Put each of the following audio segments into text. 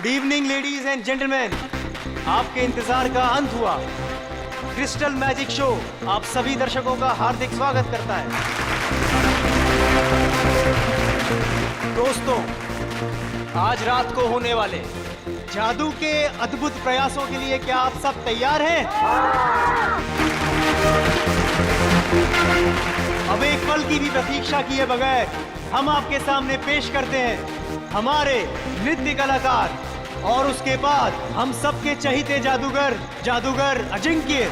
Good evening ladies and gentleman, आपके इंतजार का अंत हुआ। क्रिस्टल मैजिक शो आप सभी दर्शकों का हार्दिक स्वागत करता है। दोस्तों, आज रात को होने वाले जादू के अद्भुत प्रयासों के लिए क्या आप सब तैयार हैं? अब एक पल की भी प्रतीक्षा किए बगैर हम आपके सामने पेश करते हैं हमारे नृत्य कलाकार और उसके बाद हम सबके चहीते जादूगर अजिंक्य।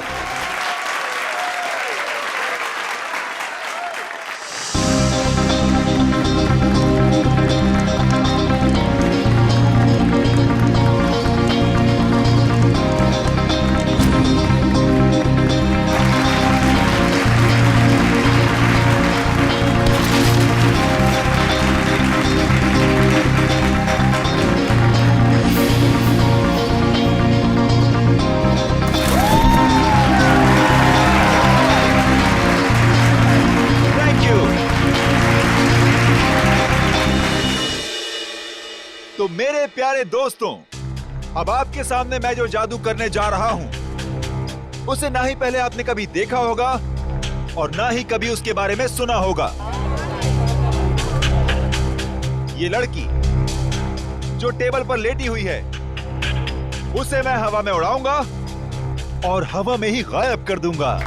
तो मेरे प्यारे दोस्तों, अब आपके सामने मैं जो जादू करने जा रहा हूं उसे ना ही पहले आपने कभी देखा होगा और ना ही कभी उसके बारे में सुना होगा। ये लड़की जो टेबल पर लेटी हुई है उसे मैं हवा में उड़ाऊंगा और हवा में ही गायब कर दूंगा।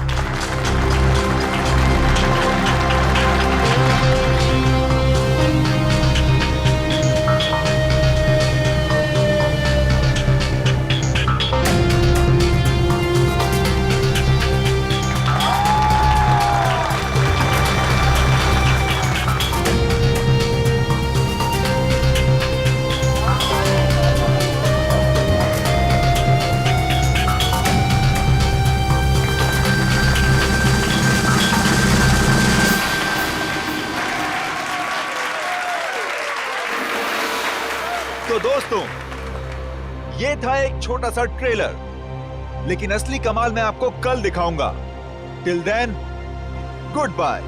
तो दोस्तों, ये था एक छोटा सा ट्रेलर, लेकिन असली कमाल मैं आपको कल दिखाऊंगा। Till then, good bye.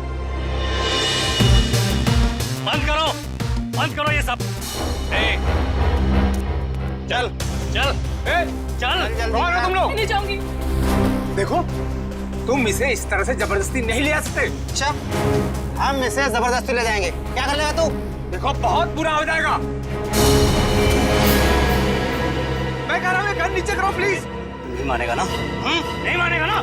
बंद करो ये सब। चल चल चल, कौन हो तुम लोग? नहीं जाऊंगी। देखो, तुम इसे इस तरह से जबरदस्ती नहीं ले आ सकते। अच्छा, हम इसे जबरदस्ती ले जाएंगे। क्या कर लेगा तू? देखो, बहुत बुरा हो जाएगा। मैं कह रहा हूँ गन नीचे करो प्लीज। नहीं मानेगा ना? नहीं मानेगा ना?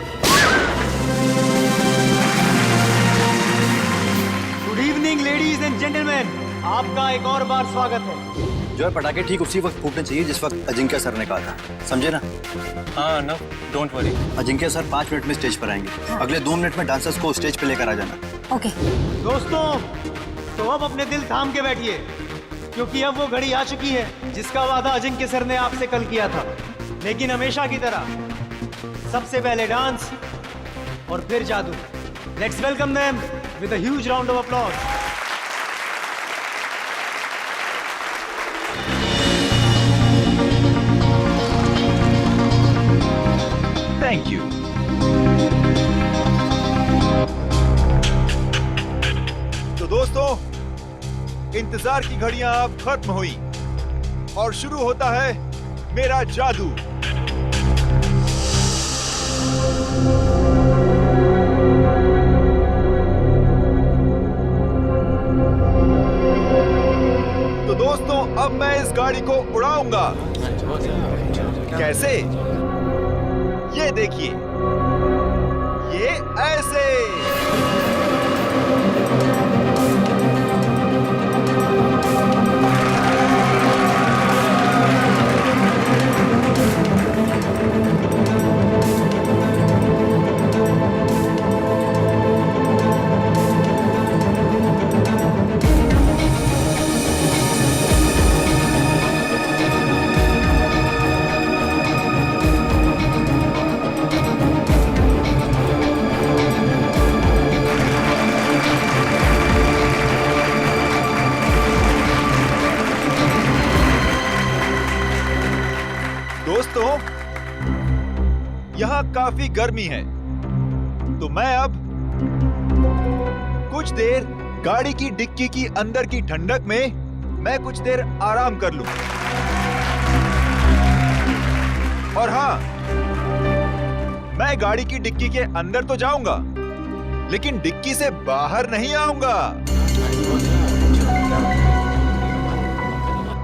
Good evening ladies and gentleman, आपका एक और बार स्वागत है। जो है पटाखे ठीक उसी वक्त फूटने चाहिए जिस वक्त अजिंक्य सर ने कहा था, समझे ना? हाँ, no, don't worry. Ajinkya sir 5 minute में स्टेज पर आएंगे। अगले 2 मिनट में डांसर्स को स्टेज पे लेकर आ जाना। ओके। दोस्तों, तो अब अपने दिल थाम के बैठिए, क्योंकि अब वो घड़ी आ चुकी है जिसका वादा अजिंक्य सर ने आपसे कल किया था। लेकिन हमेशा की तरह सबसे पहले डांस और फिर जादू। Let's welcome them with a huge round of applause. Thank you. तो दोस्तों, इंतजार की घड़ियां अब खत्म हुई और शुरू होता है मेरा जादू। तो दोस्तों, अब मैं इस गाड़ी को उड़ाऊंगा। कैसे? ये देखिए, ये ऐसे। दोस्तों, यहाँ काफी गर्मी है, तो मैं अब कुछ देर गाड़ी की डिक्की की अंदर की ठंडक में मैं कुछ देर आराम कर लूं। और हाँ, मैं गाड़ी की डिक्की के अंदर तो जाऊंगा, लेकिन डिक्की से बाहर नहीं आऊंगा।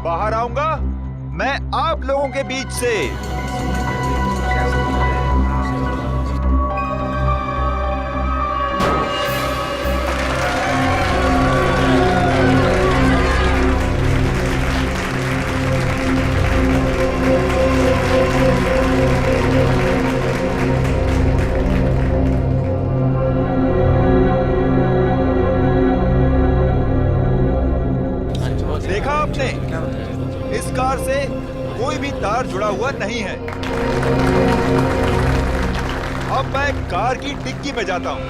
बाहर आऊंगा मैं आप लोगों के बीच से। देखा आपने, इस कार से कोई भी तार जुड़ा हुआ नहीं है। अब मैं कार की डिक्की में जाता हूं।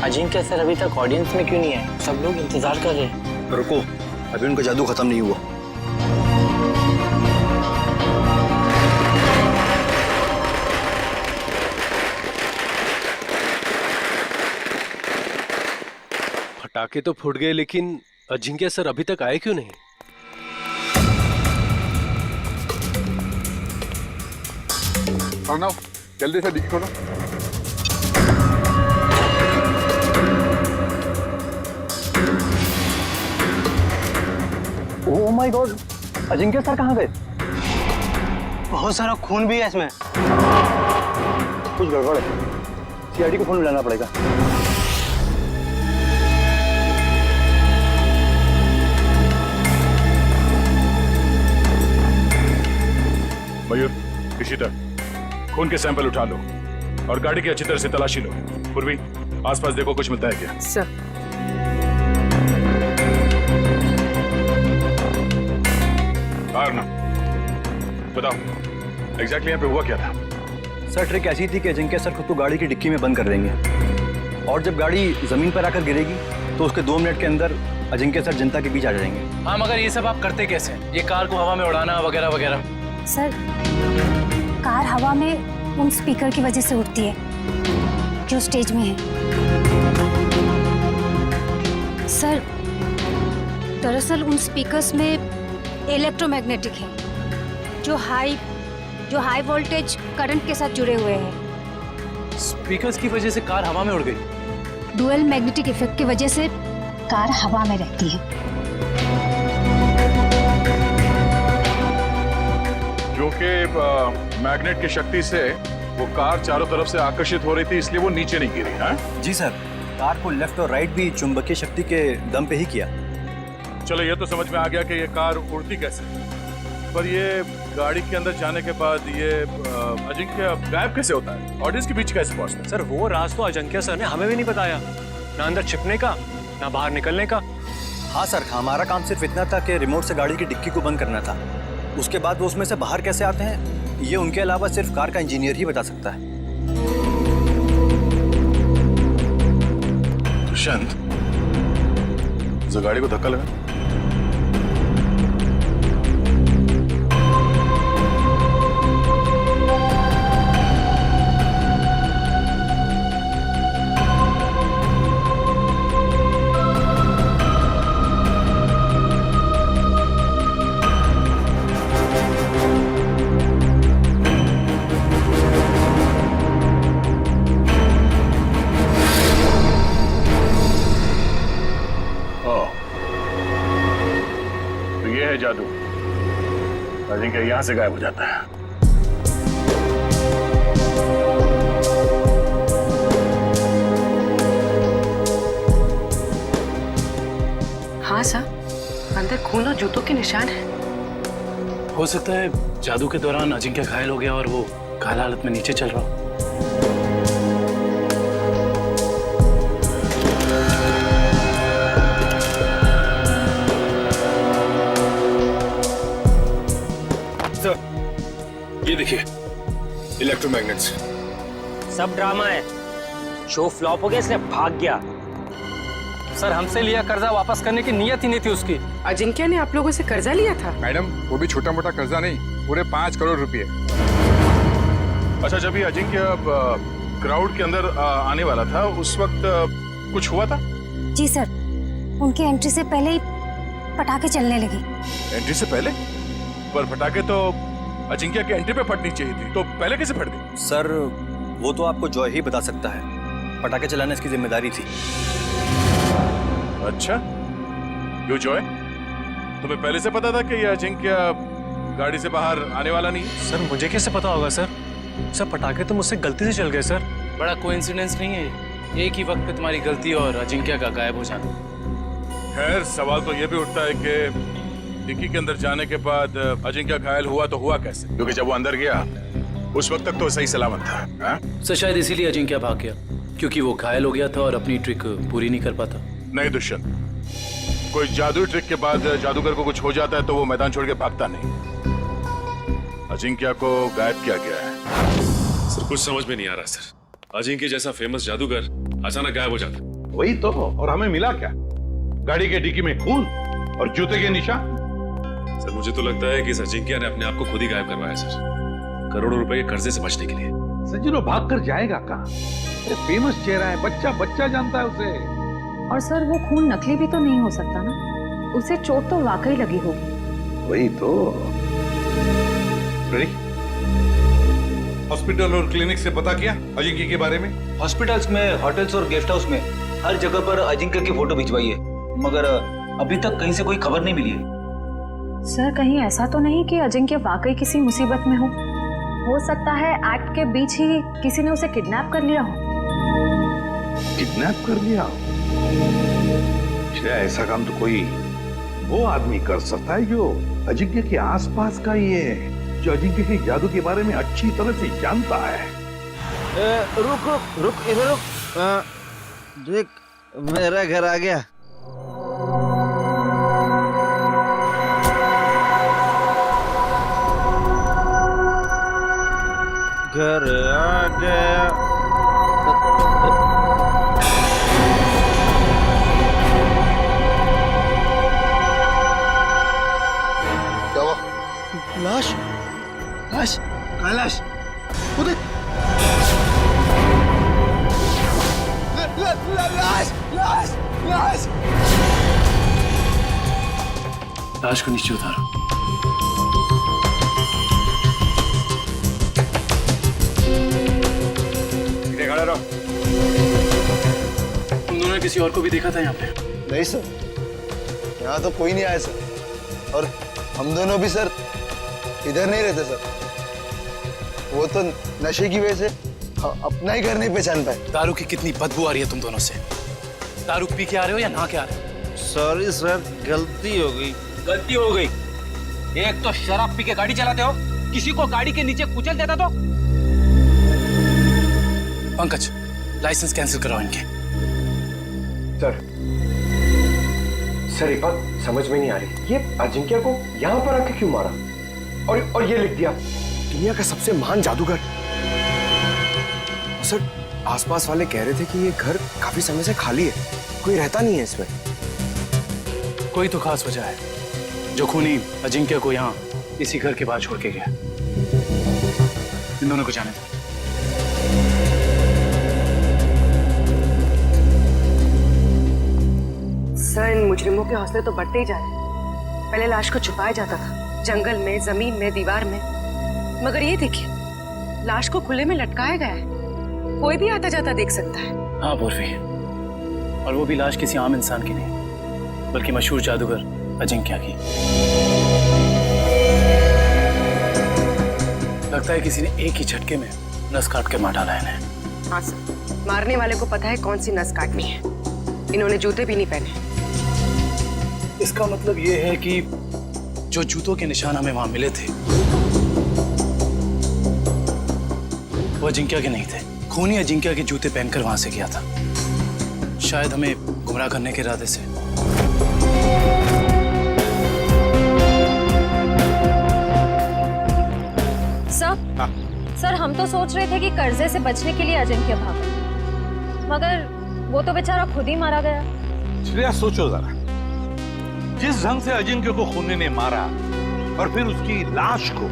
अजिंक्य सर अभी तक ऑडियंस में क्यों नहीं है? सब लोग इंतजार कर रहे हैं। रुको, अभी उनका जादू खत्म नहीं हुआ। पटाखे तो फूट गए, लेकिन अजिंक्य सर अभी तक आए क्यों नहीं? अर्णव, जल्दी से डिक्की खोलो। Oh my God, Ajinkya sir कहाँ गए? बहुत सारा खून भी है इसमें। कुछ गड़बड़ है, सीआईडी को फोन मिलाना पड़ेगा। मयूर, इशिता, खून के सैंपल उठा लो और गाड़ी की अच्छी तरह से तलाशी लो। पूर्वी, आसपास देखो कुछ मिलता है क्या? सर। बताओ, एग्जैक्टली यहाँ पे हुआ क्या था? सर, ट्रिक ऐसी थी कि अजिंक्य सर खुद को गाड़ी की डिक्की में बंद कर देंगे और जब गाड़ी जमीन पर आकर गिरेगी तो उसके 2 मिनट के अंदर अजिंक्य सर जनता के बीच आ जाएंगे। हाँ, मगर ये सब आप करते कैसे? ये कार को हवा में उड़ाना वगैरह वगैरह। सर, कार हवा में उन स्पीकर की वजह से उड़ती है जो स्टेज में है। सर, दरअसल उन स्पीकर्स में इलेक्ट्रोमैग्नेटिक है जो हाई वोल्टेज करंट के साथ जुड़े हुए हैं। स्पीकर्स की वजह से कार हवा में उड़ गई। डुअल मैग्नेटिक इफेक्ट की वजह से कार हवा में रहती है। क्योंकि मैग्नेट की शक्ति से वो कार चारों तरफ से आकर्षित हो रही थी, इसलिए वो नीचे नहीं गिरी। हाँ जी सर, कार को लेफ्ट और राइट भी चुंबकीय शक्ति के दम पे ही किया। चलो, ये तो समझ में आ गया कि ये कार उड़ती कैसे, पर ये गाड़ी के अंदर जाने के बाद ये अजिंक्य गायब कैसे होता है? ऑडियंस के बीच कैसे पहुंचता है? सर, वो राज तो अजिंक्य सर ने हमें भी नहीं बताया, ना अंदर छिपने का ना बाहर निकलने का। हाँ सर, हमारा काम सिर्फ इतना था कि रिमोट से गाड़ी की डिक्की को बंद करना था। उसके बाद वो उसमें से बाहर कैसे आते हैं, ये उनके अलावा सिर्फ कार का इंजीनियर ही बता सकता है। दुष्यंत, जो गाड़ी को धक्का लगा। जादू, अजिंक्य यहां से गायब हो जाता है। हाँ सर, अंदर खून और जूतों के निशान हैं। हो सकता है जादू के दौरान अजिंक्य घायल हो गया और वो घायल हालत में नीचे चल रहा हो। इलेक्ट्रोमैग्नेट्स। सब ड्रामा है, शो फ्लॉप हो गया इसलिए भाग गया। सर हमसे लिया कर्जा वापस करने की नीयत ही नहीं थी उसकी। अजिंक्य ने आप लोगों से कर्जा लिया था? मैडम वो भी छोटा मोटा कर्जा नहीं, पूरे 5 करोड़ रुपए। अच्छा, जब ये अजिंक्य क्राउड के अंदर आने वाला था उस वक्त कुछ हुआ था? जी सर, उनकी एंट्री से पहले ही पटाखे चलने लगे। एंट्री से पहले? पर पटाखे तो अजिंक्य के एंट्री पे फटनी चाहिए थी, तो पहले कैसे फट गई? सर वो तो आपको जॉय ही बता सकता है, पटाखे चलाना इसकी जिम्मेदारी थी। अच्छा, क्यों जॉय? तुम्हें पहले से पता था कि ये अजिंक्य गाड़ी से बाहर आने वाला नहीं? सर मुझे कैसे पता होगा सर? सर पटाखे तो मुझसे गलती से चल गए सर। बड़ा कोइंसिडेंस नहीं है ये? एक ही वक्त पे तुम्हारी गलती और अजिंक्य का गायब हो जाना। खैर, सवाल तो ये भी उठता है कि डिक्की के अंदर जाने के बाद अजिंक्य घायल हुआ तो हुआ कैसे? क्योंकि जब वो अंदर गया उस वक्त तक तो सही सलामत था। हाँ? सर शायद इसीलिए अजिंक्य भाग गया, क्योंकि वो घायल हो गया था और अपनी ट्रिक पूरी नहीं कर पाता। नहीं दुष्यंत, कोई जादुई ट्रिक के बाद जादूगर को कुछ हो जाता है तो वो मैदान छोड़ के भागता नहीं। अजिंक्य को गायब किया गया है। सर कुछ समझ में नहीं आ रहा सर, अजिंक्य जैसा फेमस जादूगर अचानक गायब हो जाता। वही तो, और हमें मिला क्या? गाड़ी के डिक्की में खून और जूते के निशान। सर मुझे तो लगता है कि इस अजिंक्य ने अपने आप को खुद ही गायब करवाया सर, करोड़ों रुपए के कर्जे से बचने के लिए। सचिन भाग कर जाएगा कहाँ? फेमस चेहरा है, बच्चा जानता है उसे। और सर वो खून नकली भी तो नहीं हो सकता ना, उसे चोट तो वाकई लगी होगी। वही तो। हॉस्पिटल और क्लिनिक से पता किया अजिंक्य के बारे में? हॉस्पिटल्स में, होटल्स और गेस्ट हाउस में हर जगह पर अजिंक्य की फोटो भिजवाई है, मगर अभी तक कहीं से कोई खबर नहीं मिली है। सर कहीं ऐसा तो नहीं कि अजिंक्य वाकई किसी मुसीबत में हो सकता है एक्ट के बीच ही किसी ने उसे किडनैप कर लिया हो। किडनैप कर लिया? ऐसा काम तो कोई वो आदमी कर सकता है जो अजिंक्य के आसपास का ही है, जो अजिंक्य के जादू के बारे में अच्छी तरह से जानता है। रुक इधर रुक। देख, मेरा घर आ गया। घर आ गया। लाश, लाश, कैलाश, उधर। लाश, लाश, लाश। लाश को नीचे उतारो। खड़ा रहो। तुम दोनों ने किसी और को भी देखा था यहाँ पे? नहीं सर, यहाँ तो कोई नहीं आया सर, और हम दोनों भी सर इधर नहीं रहते सर। वो तो नशे की वजह से अपना ही घर नहीं पहचान पाए। दारू की कितनी बदबू आ रही है तुम दोनों से। दारू पी के आ रहे हो या नहा के आ रहे हो? सॉरी सर, गलती हो गई। गलती हो गई? एक तो शराब पी के गाड़ी चलाते हो, किसी को गाड़ी के नीचे कुचल देता तो। पंकज, लाइसेंस कैंसिल कराओ इनके। सर एक बात समझ में नहीं आ रही, ये अजिंक्य को यहाँ पर आके क्यों मारा? और ये लिख दिया दुनिया का सबसे महान जादूगर। सर आसपास वाले कह रहे थे कि ये घर काफी समय से खाली है, कोई रहता नहीं है इसमें। कोई तो खास वजह है जो खूनी अजिंक्य को यहाँ इसी घर के बाहर छोड़ के गया। इन दोनों को जाने दो। सर इन मुजरिमों के हौसले तो बढ़ते ही जा रहे हैं। पहले लाश को छुपाया जाता था, जंगल में, जमीन में, दीवार में, मगर ये देखिए लाश को खुले में लटकाया गया है, कोई भी आता जाता देख सकता है। हाँ पूर्वी, और वो भी लाश किसी आम इंसान की नहीं, बल्कि मशहूर जादूगर अजिंक्य की। लगता है किसी ने एक ही झटके में नस काट के मार डाला इन्हें। हाँ सर, मारने वाले को पता है कौन सी नस काटनी है। इन्होंने जूते भी नहीं पहने। इसका मतलब ये है कि जो जूतों के निशान हमें वहां मिले थे वो अजिंक्य के नहीं थे। खूनी अजिंक्य के जूते पहनकर वहां से गया था, शायद हमें गुमराह करने के इरादे से। सर हम तो सोच रहे थे कि कर्जे से बचने के लिए अजिंक्य भागा, मगर वो तो बेचारा खुद ही मारा गया। श्रेया सोचो जरा, जिस ढंग से अजिंक्य को खूनी ने मारा और फिर उसकी लाश को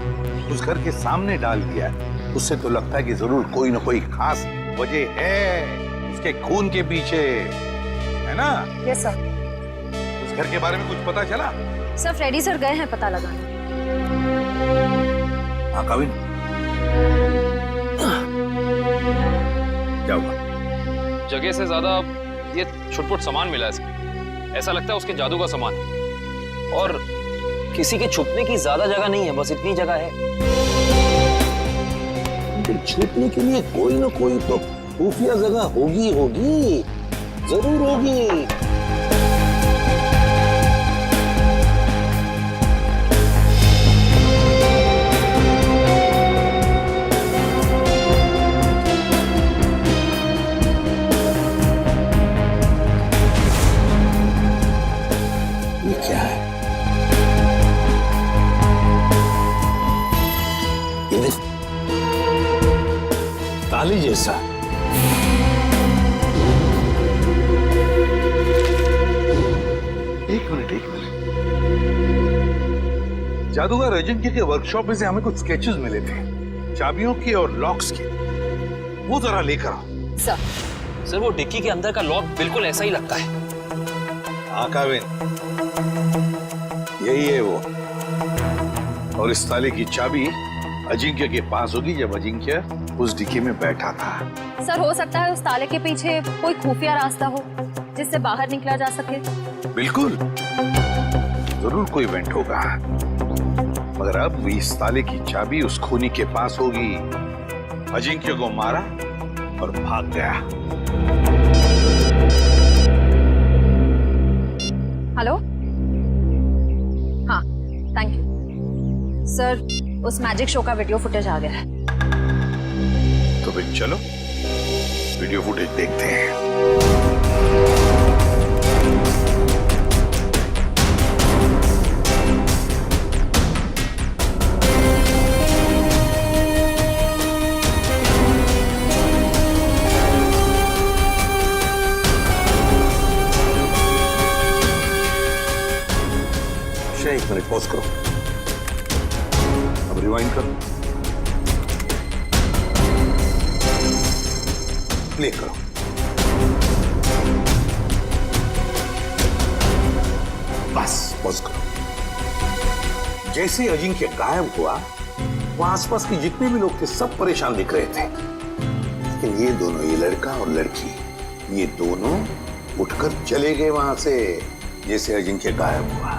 उस घर के सामने डाल दिया, उससे तो लगता है कि जरूर कोई ना कोई खास वजह है उसके खून के पीछे, है ना? Yes sir. उस घर के बारे में कुछ पता चला? सर फ्रेडी सर गए हैं पता लगाने। हाँ काविन, क्या हुआ? जगह से ज्यादा ये छुटपुट सामान मिला है इसमें। ऐसा लगता है उसके जादू का सामान है, और किसी के छुपने की ज्यादा जगह नहीं है, बस इतनी जगह है। छुपने के लिए कोई ना कोई तो खुफिया जगह होगी, जरूर होगी। ये क्या है? ये देख, ताली जैसा। एक मिनट। जादूगर अजिंक्य के वर्कशॉप में से हमें कुछ स्केचेस मिले थे, चाबियों के और लॉक्स के। वो जरा लेकर आओ। सर वो डिक्की के अंदर का लॉक बिल्कुल ऐसा ही लगता है। हाँ काविन, यही है वो। और इस ताले की चाबी अजिंक्य के पास होगी जब अजिंक्य उस डिक्की में बैठा था। सर हो सकता है उस ताले के पीछे कोई खुफिया रास्ता हो जिससे बाहर निकला जा सके। बिल्कुल, जरूर कोई इवेंट होगा, मगर अब इस ताले की चाबी उस खूनी के पास होगी। अजिंक्य को मारा और भाग गया। हेलो, हाँ थैंक यू सर, उस मैजिक शो का वीडियो फुटेज आ गया है। तो फिर चलो वीडियो फुटेज देखते हैं। एक मिनट पॉज करो, अब रिवाइंड करो, प्ले करो। बस पॉज करो। जैसे अजिंक्य गायब हुआ, वहां आसपास के जितने भी लोग थे सब परेशान दिख रहे थे, लेकिन ये दोनों, ये लड़का और लड़की, ये दोनों उठकर चले गए वहां से जैसे अजिंक्य गायब हुआ,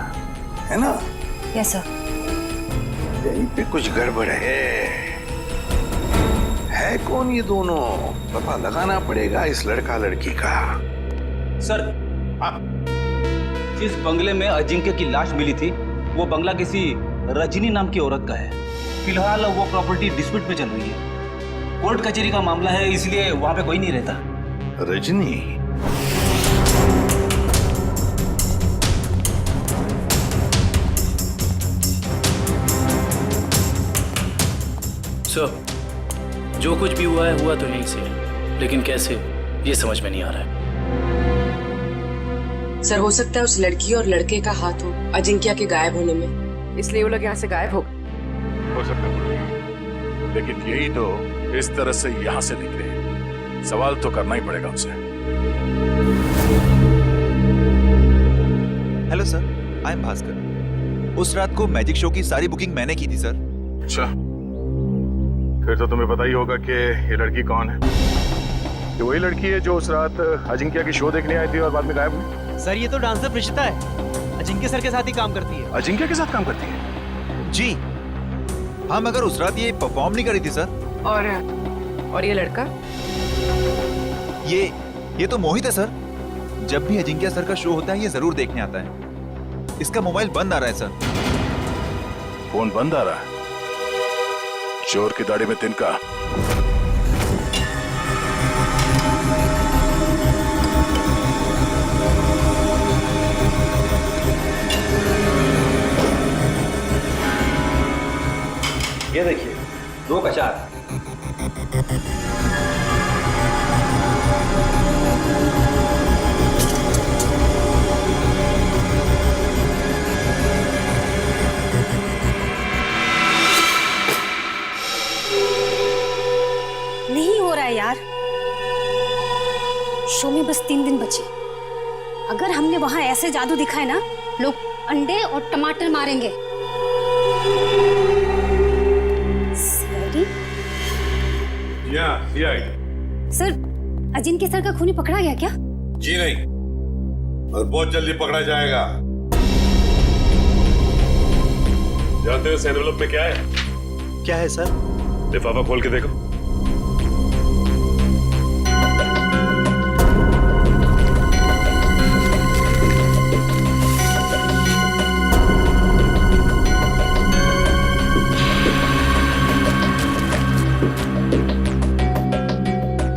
है ना? Yes sir. यहीं पे कुछ गड़बड़ है कौन ये दोनों? पता लगाना पड़ेगा इस लड़का लड़की का। सर, जिस बंगले में अजिंक्य की लाश मिली थी, वो बंगला किसी रजनी नाम की औरत का है। फिलहाल वो प्रॉपर्टी डिस्प्यूट पे चल रही है, कोर्ट कचहरी का मामला है, इसलिए वहां पे कोई नहीं रहता। रजनी? सर, जो कुछ भी हुआ है हुआ तो यहीं से, लेकिन कैसे ये समझ में नहीं आ रहा है। सर हो सकता है उस लड़की और लड़के का हाथ हो अजिंक्य के गायब होने में, इसलिए वो लोग यहाँ से गायब हो सकता है, लेकिन यही तो इस तरह से यहाँ से निकले, सवाल तो करना ही पड़ेगा उनसे। Hello sir, I am Bhaskar. उस रात को मैजिक शो की सारी बुकिंग मैंने की थी सर। अच्छा, फिर तो तुम्हें पता ही होगा कि ये लड़की कौन है। ये वही लड़की है जो उस रात अजिंक्य की शो देखने आई थी और बाद में गायब हुई। सर ये तो डांसर प्रिशिता है, अजिंक्य सर के साथ ही काम करती है। अजिंक्य के साथ काम करती है? जी हाँ, मगर उस रात ये परफॉर्म नहीं करी थी सर। और ये लड़का? ये तो मोहित है सर। जब भी अजिंक्य सर का शो होता है ये जरूर देखने आता है। इसका मोबाइल बंद आ रहा है सर। फोन बंद आ रहा है? चोर की दाढ़ी में तिनका। ये देखिए, 2 का 4, शो में बस 3 दिन बचे। अगर हमने वहां ऐसे जादू दिखाए ना, लोग अंडे और टमाटर मारेंगे। सीआईडी? सर, अजिंक्य सर का खूनी पकड़ा गया क्या? जी नहीं, और बहुत जल्दी पकड़ा जाएगा। जानते हो इस एनवेलप में क्या है? क्या है सर? लिफाफा खोल के देखो।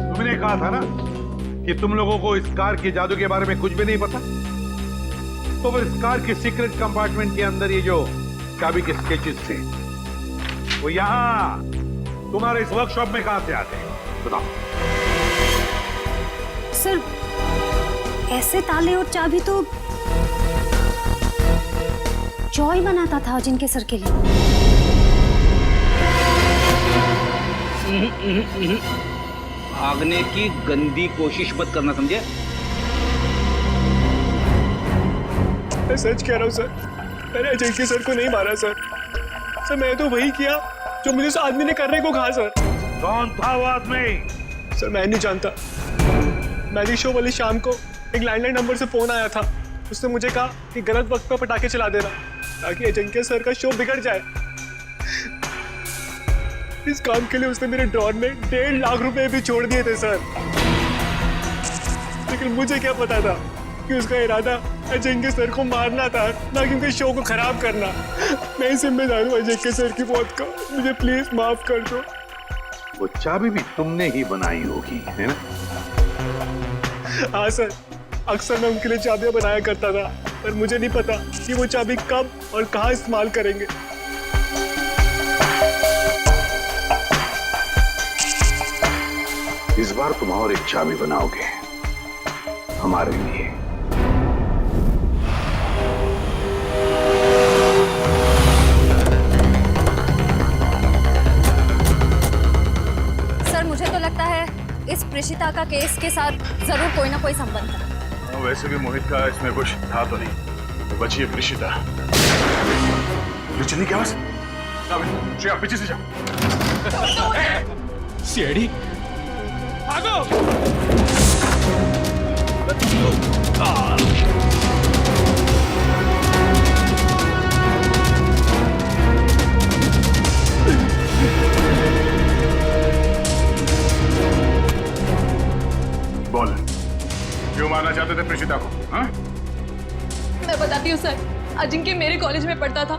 तुमने कहा था ना कि तुम लोगों को इस कार के जादू के बारे में कुछ भी नहीं पता। तो फिर इस कार के सीक्रेट कंपार्टमेंट के अंदर ये जो चाबी के स्केचेस थे, वो यहाँ तुम्हारे इस वर्कशॉप में कहां से आते हैं? बताओ। सर, ऐसे ताले और चाबी तो जॉय बनाता था अजिंक्य सर के लिए। भागने की गंदी कोशिश मत करना, समझे? मैं सच कह रहा हूँ सर, मैंने अजिंक्य सर को नहीं मारा सर। सर, मैं तो वही किया जो मुझे उस आदमी ने करने को कहा सर। कौन था वो आदमी? सर, मैं नहीं जानता। मैजिक शो वाली शाम को एक लैंडलाइन नंबर से फोन आया था। उसने मुझे कहा कि गलत वक्त पर पटाखे चला देना ताकि अजिंक्य सर का शो बिगड़ जाए। इस काम के लिए उसने मेरे ड्रॉर में 1.5 लाख रुपए भी छोड़ दिए थे सर। लेकिन मुझे क्या पता था कि उसका इरादा अजिंक्य सर को मारना था, ना कि उनके शो को खराब करना। मैं ही जिम्मेदार हूँ अजिंक्य सर की मौत का। मुझे प्लीज माफ कर दो। वो चाबी भी तुमने ही बनाई होगी, है ना? हाँ सर, अक्सर मैं उनके लिए चाबियां बनाया करता था, पर मुझे नहीं पता कि वो चाबी कब और कहाँ इस्तेमाल करेंगे। इस बार तुम और एक चाबी बनाओगे हमारे लिए। सर, मुझे तो लगता है इस प्रेषिता का केस के साथ जरूर कोई ना कोई संबंध है। वैसे भी मोहित का इसमें कुछ था तो नहीं, तो बची है प्रेषिता। ये चली क्या बस? श्रेया, पीछे से जाओ। सीआईडी? भागो! बोल, क्यों मारना चाहते थे प्रेषिता को? हाँ? मैं बताती हूँ सर, अजिंक्य मेरे कॉलेज में पढ़ता था,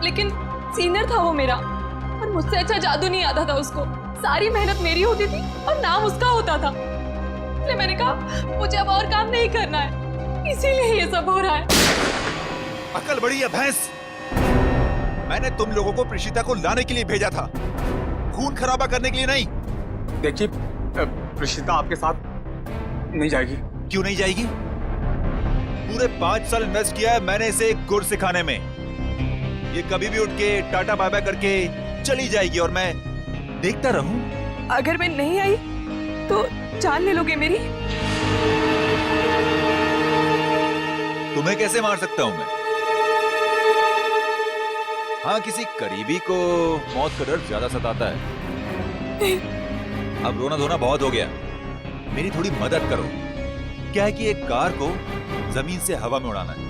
लेकिन सीनियर था वो मेरा, और मुझसे अच्छा जादू नहीं आता था उसको। सारी मेहनत मेरी होती थी और नाम उसका होता था। इसलिए मैंने कहा मुझे अब और काम नहीं करना है, इसीलिए ये सब हो रहा है। अकल बड़ी है भैंस। मैंने तुम लोगों को प्रेषिता को लाने के लिए भेजा था, खून खराबा करने के लिए नहीं। देखिए, प्रेषिता आपके साथ नहीं जाएगी। क्यों नहीं जाएगी? पूरे 5 साल इन्वेस्ट किया है मैंने इसे गुर सिखाने में। ये कभी भी उठ के टाटा बाय बाय करके चली जाएगी और मैं देखता रहूं। अगर मैं नहीं आई तो जान ले लोगे मेरी? तुम्हें कैसे मार सकता हूं मैं? हाँ, किसी करीबी को मौत का डर ज्यादा सताता है। अब रोना धोना बहुत हो गया, मेरी थोड़ी मदद करो। क्या है कि एक कार को जमीन से हवा में उड़ाना है,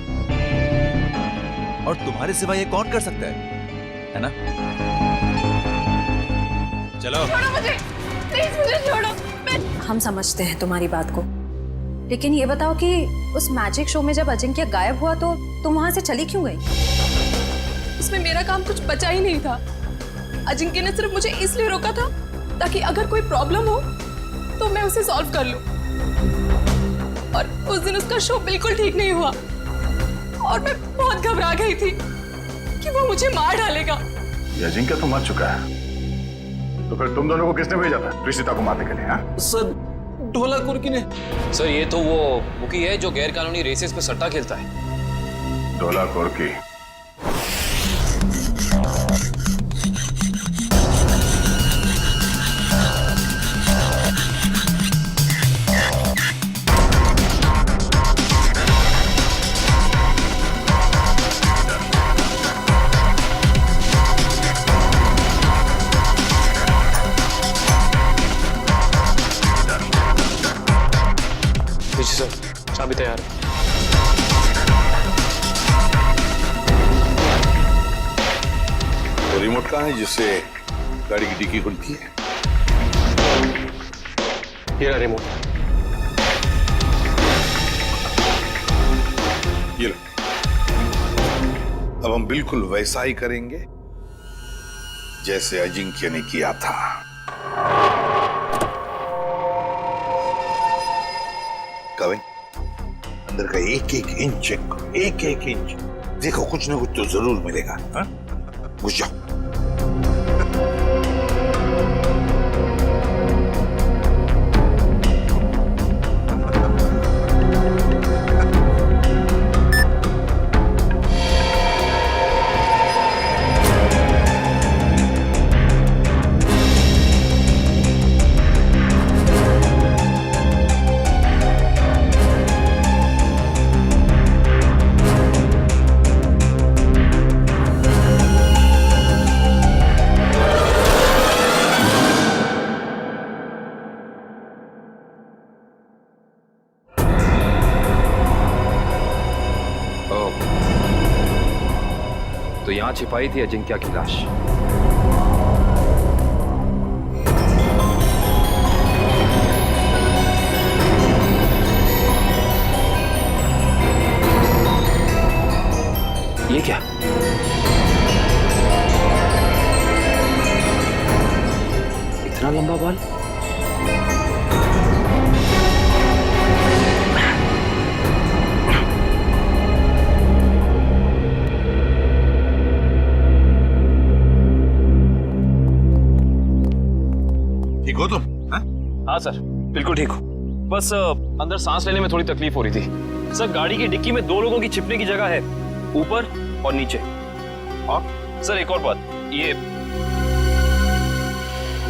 और तुम्हारे सिवा ये कौन कर सकता है ना? चलो। छोड़ो मुझे, प्लीज मुझे छोड़ो। हम समझते हैं तुम्हारी बात को, लेकिन ये बताओ कि उस मैजिक शो में जब अजिंक्य गायब हुआ तो तुम वहां से चली क्यों गई? उसमें मेरा काम कुछ बचा ही नहीं था। अजिंक्य ने सिर्फ मुझे इसलिए रोका था ताकि अगर कोई प्रॉब्लम हो तो मैं उसे सॉल्व कर लूं। और उस दिन उसका शो बिल्कुल ठीक नहीं हुआ और मैं बहुत घबरा गई थी कि वो मुझे मार डालेगा। ये अजिंक्य तो मर चुका है, तो फिर तुम दोनों को किसने भेजा था प्रेषिता को मारने के लिए? हाँ? सर, ढोला कुर्की ने। सर, ये तो वो बुकी है जो गैर कानूनी रेसेस पे सट्टा खेलता है। ढोला कुर्की? लीजिए सर, चाबी तैयार है। तो रिमोट कहाँ है जिससे गाड़ी की डिक्की खुलती है? ये रहा रिमोट। ये लो। अब हम बिल्कुल वैसा ही करेंगे जैसे अजिंक्य ने किया था। कविन, अंदर का एक एक इंच देखो, कुछ ना कुछ तो जरूर मिलेगा। हाँ, घुस जाओ। तो यहाँ छिपाई थी अजिंक्य की लाश। ये क्या? इतना लंबा बाल? ठीक हो तुम? हाँ सर, बिल्कुल ठीक हूँ। बस अंदर सांस लेने में थोड़ी तकलीफ हो रही थी। सर, गाड़ी की डिक्की में 2 लोगों की छिपने की जगह है, ऊपर और नीचे। और सर एक और बात, ये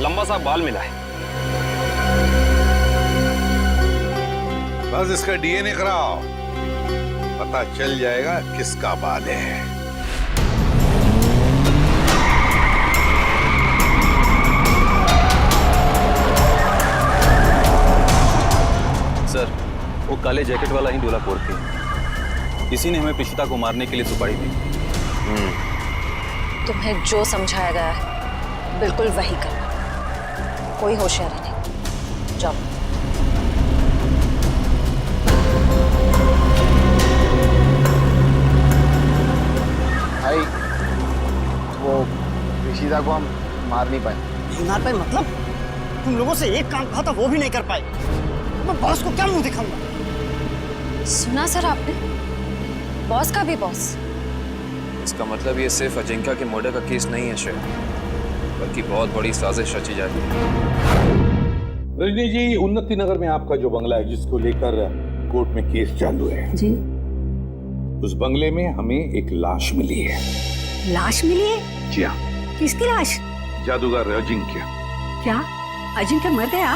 लंबा सा बाल मिला है। बस इसका डीएनए कराओ, पता चल जाएगा किसका बाल है। सर, वो काले जैकेट वाला ही डोलापोर थे। इसी ने हमें प्रीशिता को मारने के लिए सुपारी दी। तुम्हें जो समझाया गया है बिल्कुल वही करना, कोई होशियारी नहीं। जाओ। भाई, वो प्रीशिता को हम मार नहीं पाए। नहीं मार पाए मतलब? तुम लोगों से एक काम कहा था वो भी नहीं कर पाए। मैं बॉस को क्या मुंह दिखाऊंगा? सुना सर आपने? बॉस का भी बॉस। इसका मतलब ये सिर्फ अजिंक्य के मर्डर का केस नहीं है शायद, बल्कि बहुत बड़ी साजिश रची जा रही है। रजनी जी, उन्नति नगर में आपका जो बंगला है जिसको लेकर कोर्ट में केस चालू है जी, उस बंगले में हमें एक लाश मिली है। लाश मिली है? जी हाँ। किसकी लाश? जादूगर अजिंक्य। क्या अजिंक्य मर गया?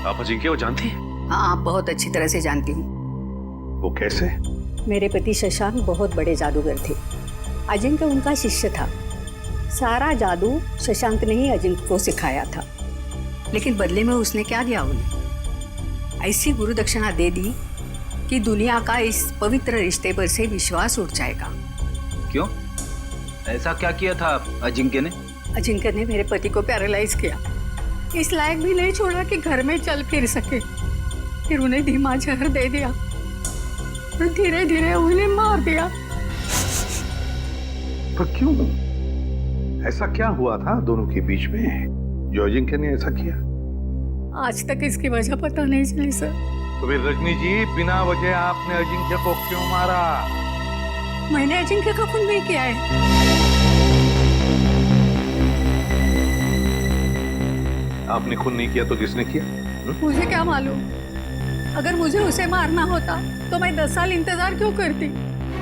आप अजिंक्य को जानती हैं? हाँ, बहुत अच्छी तरह से जानती हूँ। वो कैसे? मेरे पति शशांक बहुत बड़े जादूगर थे। अजिंक्य उनका शिष्य था। सारा जादू शशांक ने ही अजिंक्य को सिखाया था। लेकिन बदले में उसने क्या दिया उन्हें? ऐसी गुरु दक्षिणा दे दी कि दुनिया का इस पवित्र रिश्ते पर से विश्वास उठ जाएगा। क्यों? ऐसा क्या किया था अजिंक्य ने? अजिंक्य ने मेरे पति को पैरालाइज किया, इस लायक भी नहीं छोड़ा कि घर में चल फिर सके। फिर उन्हें धीमा जहर दे दिया और धीरे धीरे उन्हें मार दिया। पर क्यों? ऐसा क्या हुआ था दोनों के बीच में जो अजिंक्य ने ऐसा किया? आज तक इसकी वजह पता नहीं चली सर। तो फिर रजनी जी, बिना वजह आपने अजिंक्य को क्यों मारा? मैंने अजिंक्य का खून नहीं किया है। आपने खून नहीं किया तो किसने किया? मुझे क्या मालूम? अगर मुझे उसे मारना होता तो मैं 10 साल इंतजार क्यों करती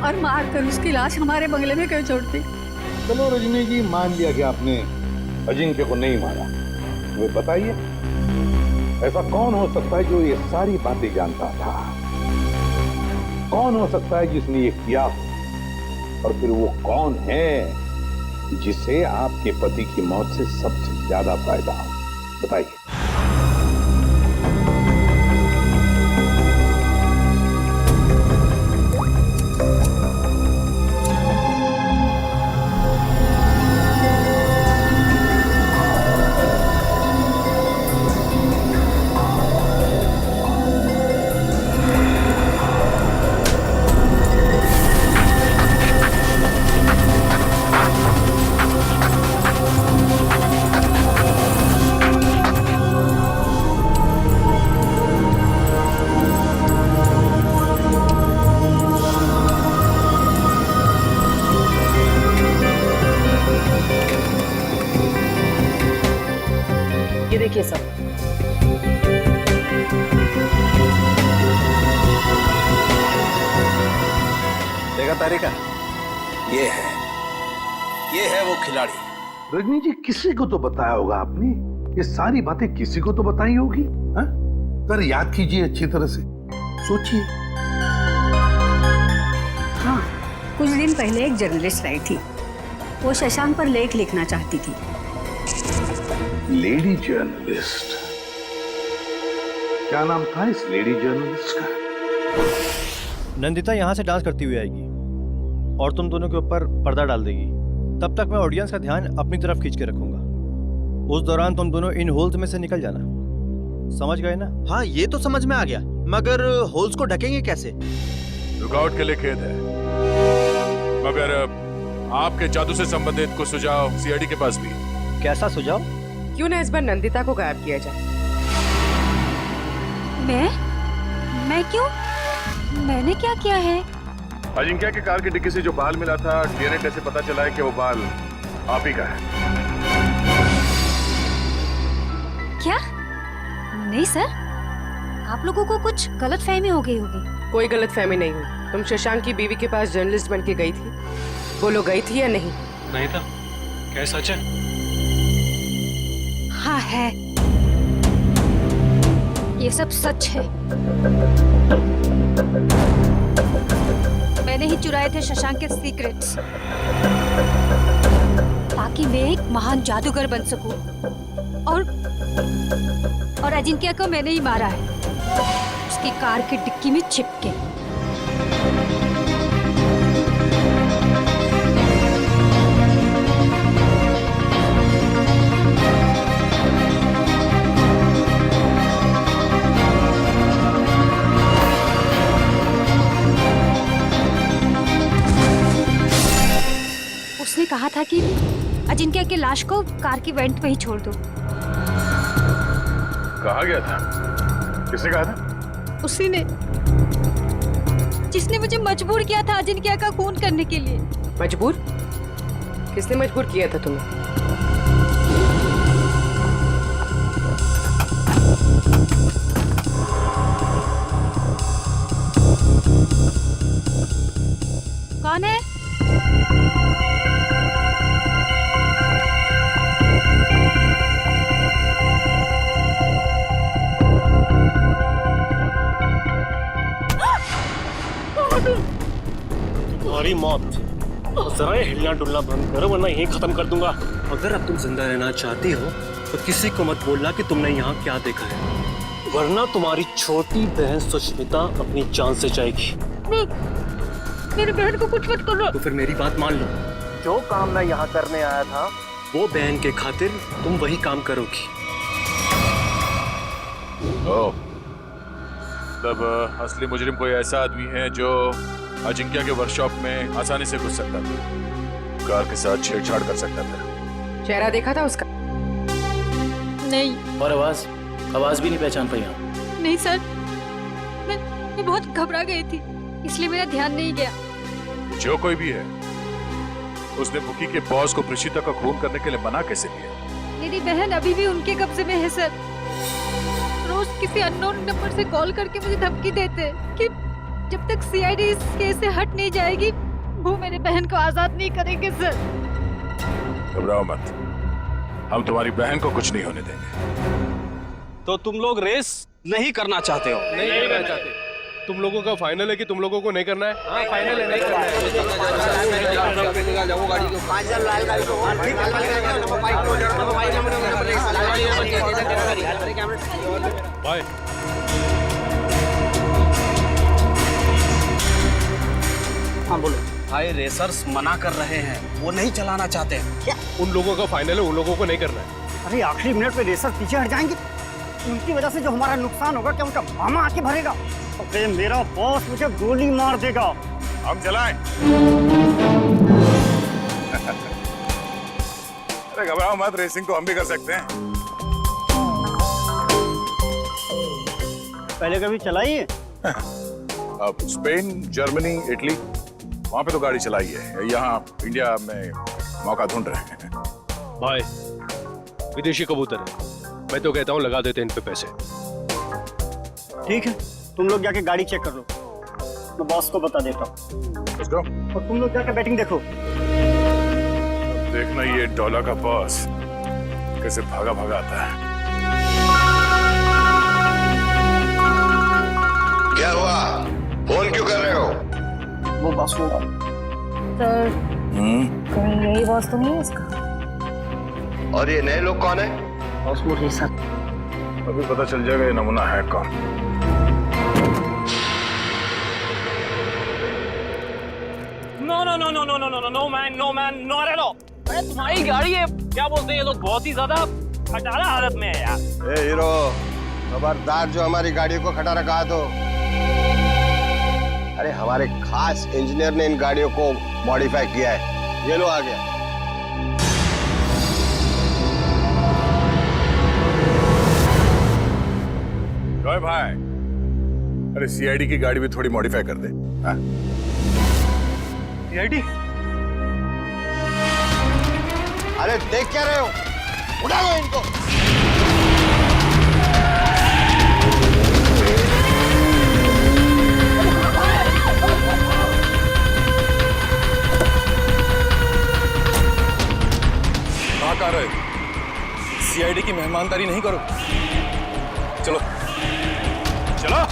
और मार कर उसकी लाश हमारे बंगले में क्यों छोड़ती? चलो रजनी जी, मान लिया कि आपने अजिंक्य को नहीं मारा। वो बताइए, ऐसा कौन हो सकता है जो ये सारी बातें जानता था? कौन हो सकता है जिसने ये किया? और फिर वो कौन है जिसे आपके पति की मौत से सबसे ज्यादा फायदा हो? बताइए। क्या तरीका है? ये है वो खिलाड़ी। रजनी जी, किसी को तो बताया होगा आपने, ये सारी बातें किसी को तो बताई होगी। हाँ? जरा याद कीजिए अच्छी तरह से, सोचिए। हाँ, कुछ दिन पहले एक जर्नलिस्ट आई थी। वो शशांक पर लेख लिखना चाहती थी। Lady journalist? क्या नाम था इस लेडी जर्नलिस्ट का? नंदिता यहाँ से डांस करती हुई आएगी और तुम दोनों के ऊपर पर्दा डाल देगी। तब तक मैं ऑडियंस का ध्यान अपनी तरफ खींच के रखूंगा। उस दौरान तुम दोनों इन होल्स में से निकल जाना। समझ गए ना? हाँ, ये तो समझ में आ गया, मगर होल्स को ढकेंगे कैसे? रुकावट के लिए खेद है, मगर आपके जादू से संबंधित कुछ सुझाव सीआईडी के पास भी। कैसा सुझाव? क्यों ना इस बार नंदिता को गायब किया जाए? मैं क्यों? मैंने क्या किया है? अजिंक्य की कार की डिक्की से जो बाल मिला था, डीएनए टेस्ट से पता चला है कि वो बाल आप ही का है। क्या? नहीं सर, आप लोगों को कुछ गलतफहमी हो गई होगी। कोई गलतफहमी नहीं हुई। तुम शशांक की बीवी के पास जर्नलिस्ट बन के गई थी, बोलो गई थी या नहीं? नहीं था। क्या सच है? हाँ है, ये सब सच है। मैंने ही चुराए थे शशांक के सीक्रेट्स, ताकि मैं एक महान जादूगर बन सकूं। और अजिंक्य को मैंने ही मारा है, उसकी कार की डिक्की में छिप के। उसने कहा था कि अजिंक्य की लाश को कार की वेंट पे ही छोड़ दो। कहा गया था? किसने कहा था? उसी ने, जिसने मुझे मजबूर किया था अजिंक्य का खून करने के लिए। मजबूर? किसने मजबूर किया था तुम्हें? कौन है? तुम्हारी मौत। जरा हिलना डुलना बंद करो, वरना यहीं खत्म कर दूंगा। अगर अब तुम जिंदा रहना चाहती हो तो किसी को मत बोलना कि तुमने यहाँ क्या देखा है, वरना तुम्हारी छोटी बहन सुष्मिता अपनी जान से जाएगी। मेरी बहन को कुछ मत करो। तो फिर मेरी बात मान लो। जो काम मैं यहाँ करने आया था, वो बहन के खातिर तुम वही काम करोगी। ओह, तब असली मुजरिम कोई ऐसा आदमी है जो अजिंक्य के वर्कशॉप में आसानी से घुस सकता था, कार के साथ छेड़छाड़ कर सकता था। चेहरा देखा था उसका? नहीं। और आवाज भी नहीं पहचान पाई आप? नहीं सर, मैं बहुत घबरा गई थी, इसलिए मेरा ध्यान नहीं गया। जो कोई भी है, उसने बुकी के बॉस को प्रीशिता का खून करने के लिए मना कैसे किया? मेरी बहन अभी भी उनके कब्जे में है सर। रोज किसी अननोन नंबर से कॉल करके मुझे धमकी देते कि जब तक सीआईडी इस केस से हट नहीं जाएगी, वो मेरी बहन को आजाद नहीं करेंगे सर। घबराओ मत, हम तुम्हारी बहन को कुछ नहीं होने देंगे। तो तुम लोग रेस नहीं करना चाहते हो? नहीं करना चाहते। तुम लोगों का फाइनल है कि तुम लोगों को नहीं करना है? हाँ, फाइनल है, नहीं करना है। बाय। हाँ बोलो। भाई रेसर्स मना कर रहे हैं, वो नहीं चलाना चाहते हैं। क्या? उन लोगों का फाइनल है, उन लोगों को नहीं करना है। अरे आखिरी मिनट पे रेसर पीछे हट जाएंगे, उनकी वजह से जो हमारा नुकसान होगा, क्या उनका मामा आके भरेगा? अरे मेरा बॉस मुझे गोली मार देगा। हम चलाएं? अरे घबराओ मत, रेसिंग तो हम भी कर सकते हैं। पहले कभी चलाई है? अब स्पेन, जर्मनी, इटली, वहां पे तो गाड़ी चलाई है। यहाँ इंडिया में मौका ढूंढ रहे हैं। भाई विदेशी कबूतर है, मैं तो कहता हूँ लगा देते इन पे पैसे। ठीक है, तुम लोग जाके गाड़ी चेक कर लो, मैं बॉस को बता देता हूँ। Let's go. और तुम लोग जाकर बैटिंग देखो। देखना ये डॉलर का बॉस कैसे भागा भागा आता है। क्या हुआ? फोन क्यों कर रहे हो? वो बस होगा। सर कहीं यही बॉस तो नहीं है इसका? और ये नए लोग कौन है? बस वो ही सर। अभी पता चल जाएगा ये नमूना है कौन। No man not at all. अरे तुम्हारी गाड़ी है, क्या बोलते हैं ये लोग, बहुत ही ज्यादा खटारा हालत में है यार। ए हीरो, खबरदार जो हमारी गाड़ी को खटारा कहा तो। अरे हमारे खास इंजीनियर ने इन गाड़ियों को मॉडिफाई किया है। ये लो आ गया। जॉय भाई, अरे सीआईडी की गाड़ी भी थोड़ी मॉडिफाई कर दे। हाँ? सीआईडी? अरे देख क्या रहे हो? उड़ा दो इनको। कहाँ का रहे? सीआईडी की मेहमानदारी नहीं करो। चलो चलो।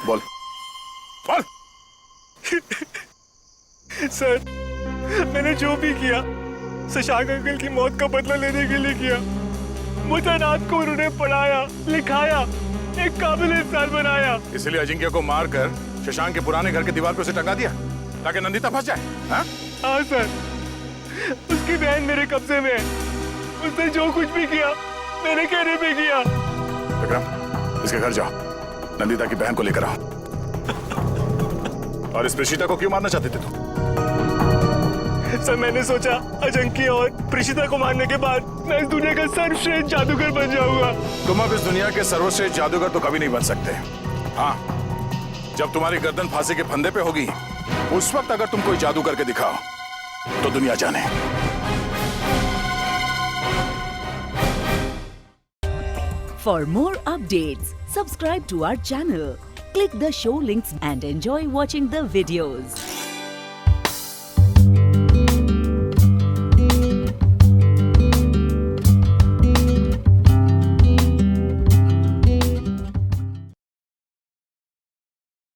बोल बोल। सर मैंने जो भी किया शशांक अंकल की मौत का बदला लेने के लिए किया। मुझे को उन्होंने पढ़ाया लिखाया, एक काबिल इंसान बनाया। इसलिए अजिंक्य को मारकर शशांक के पुराने घर के दीवार पे उसे टंगा दिया ताकि नंदिता फंस जाए। हाँ सर, उसकी बहन मेरे कब्जे में है। उसने जो कुछ भी किया मेरे कहने पे किया। विक्रम, इसके घर जाओ, नंदिता की बहन को लेकर आओ। और इस प्रेषिता को क्यों मारना चाहते थे तुम? सर मैंने सोचा अजंकी और प्रेषिता को मारने के बाद मैं इस दुनिया का सर्वश्रेष्ठ जादूगर बन जाऊंगा। तुम अब इस दुनिया के सर्वश्रेष्ठ जादूगर तो कभी नहीं बन सकते। हाँ, जब तुम्हारी गर्दन फांसी के फंदे पे होगी उस वक्त अगर तुम कोई जादू करके दिखाओ तो दुनिया जाने। For more updates, subscribe to our channel, click the show links and enjoy watching the videos.